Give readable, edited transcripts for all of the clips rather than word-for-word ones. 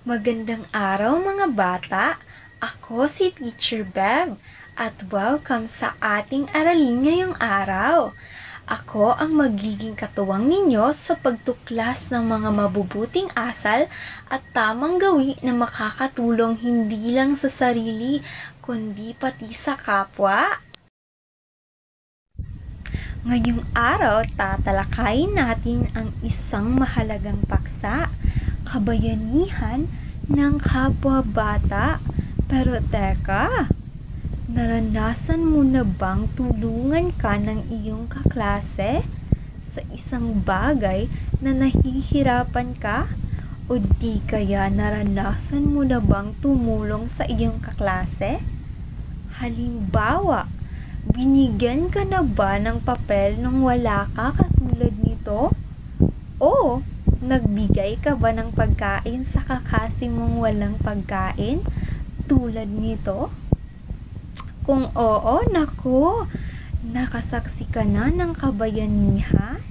Magandang araw mga bata! Ako si Teacher Bev at welcome sa ating aralin ngayong araw. Ako ang magiging katuwang ninyo sa pagtuklas ng mga mabubuting asal at tamang gawi na makakatulong hindi lang sa sarili kundi pati sa kapwa. Ngayong araw, tatalakayin natin ang isang mahalagang paksa, kabayanihan ng kapwa-bata. Pero teka, naranasan mo na bang tulungan ka ng iyong kaklase sa isang bagay na nahihirapan ka? O di kaya naranasan mo na bang tumulong sa iyong kaklase? Halimbawa, binigyan ka na ba ng papel nung wala ka katulad nito? O nagbigay ka ba ng pagkain sa kakasi mong walang pagkain tulad nito? Kung oo, naku, nakasaksi ka na ng kabayanihan.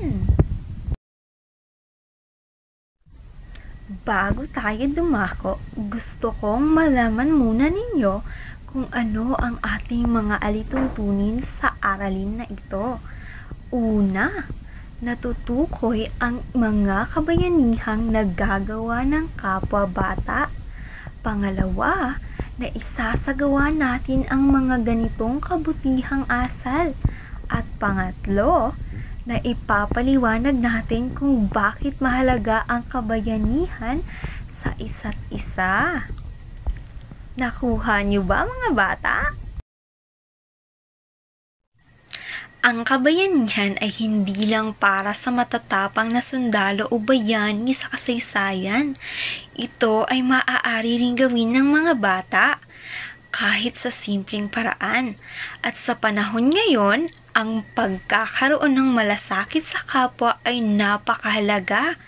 Bago tayo dumako, gusto kong malaman muna ninyo kung ano ang ating mga alituntunin sa aralin na ito. Una, natutukoy ang mga kabayanihang nagagawa ng kapwa-bata. Pangalawa, na isasagawa natin ang mga ganitong kabutihang asal. At pangatlo, na ipapaliwanag natin kung bakit mahalaga ang kabayanihan sa isa't isa. Nakuha niyo ba mga bata? Ang kabayanihan ay hindi lang para sa matatapang na sundalo o bayani sa kasaysayan. Ito ay maaari ring gawin ng mga bata kahit sa simpleng paraan. At sa panahon ngayon, ang pagkakaroon ng malasakit sa kapwa ay napakahalaga.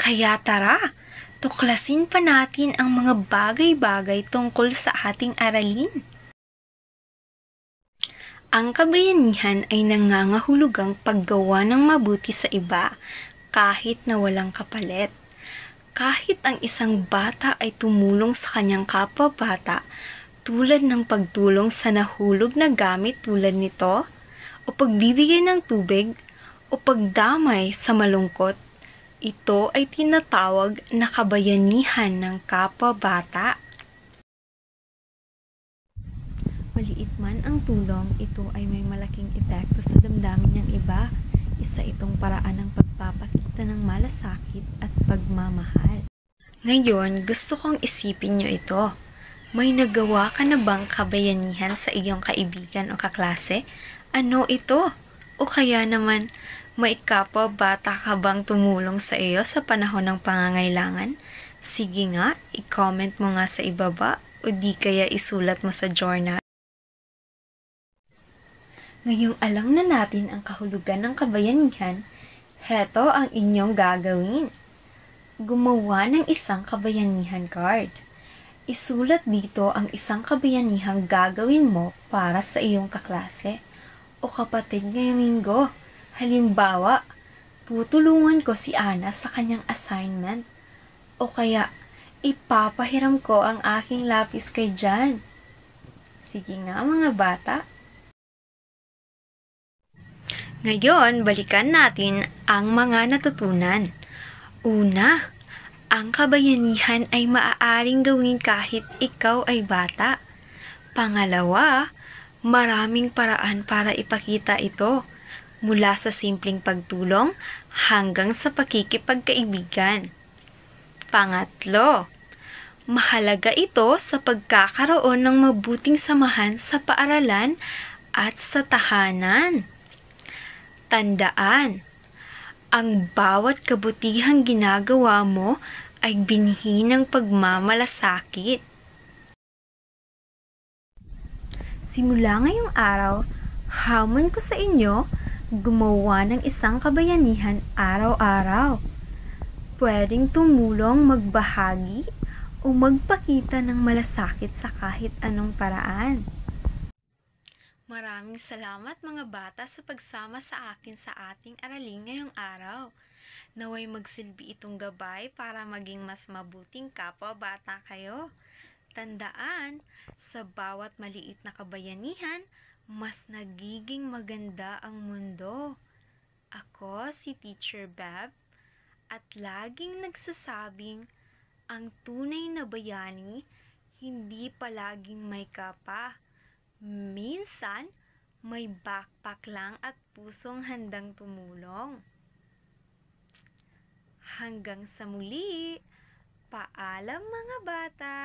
Kaya tara, tuklasin pa natin ang mga bagay-bagay tungkol sa ating aralin. Ang kabayanihan ay nangangahulugang paggawa ng mabuti sa iba kahit na walang kapalit. Kahit ang isang bata ay tumulong sa kanyang kapwa-bata tulad ng pagtulong sa nahulog na gamit tulad nito, o pagbibigay ng tubig, o pagdamay sa malungkot, ito ay tinatawag na kabayanihan ng kapwa-bata. Maliit man ang tulong, ito ay may malaking epekto sa damdamin ng iba. Isa itong paraan ng pagpapakita ng malasakit at pagmamahal. Ngayon, gusto kong isipin nyo ito. May nagawa ka na bang kabayanihan sa iyong kaibigan o kaklase? Ano ito? O kaya naman, may kapwa-bata ka bang tumulong sa iyo sa panahon ng pangangailangan? Sige nga, i-comment mo nga sa ibaba o di kaya isulat mo sa journal. Ngayong alam na natin ang kahulugan ng kabayanihan, heto ang inyong gagawin. Gumawa ng isang kabayanihan card. Isulat dito ang isang kabayanihang gagawin mo para sa iyong kaklase o kapatid ngayong linggo. Halimbawa, tutulungan ko si Ana sa kanyang assignment. O kaya, ipapahiram ko ang aking lapis kay Jan. Sige nga mga bata. Ngayon, balikan natin ang mga natutunan. Una, ang kabayanihan ay maaaring gawin kahit ikaw ay bata. Pangalawa, maraming paraan para ipakita ito, mula sa simpleng pagtulong hanggang sa pakikipagkaibigan. Pangatlo, mahalaga ito sa pagkakaroon ng mabuting samahan sa paaralan at sa tahanan. Tandaan, ang bawat kabutihang ginagawa mo ay binhi ng pagmamalasakit. Simula ngayong araw, hamon ko sa inyo, gumawa ng isang kabayanihan araw-araw. Pwedeng tumulong, magbahagi, o magpakita ng malasakit sa kahit anong paraan. Maraming salamat mga bata sa pagsama sa akin sa ating aralin ngayong araw. Naway magsilbi itong gabay para maging mas mabuting kapwa-bata kayo. Tandaan, sa bawat maliit na kabayanihan, mas nagiging maganda ang mundo. Ako si Teacher Beb at laging nagsasabing, ang tunay na bayani hindi palaging may kapa. Minsan, may backpack lang at pusong handang tumulong. Hanggang sa muli, paalam mga bata!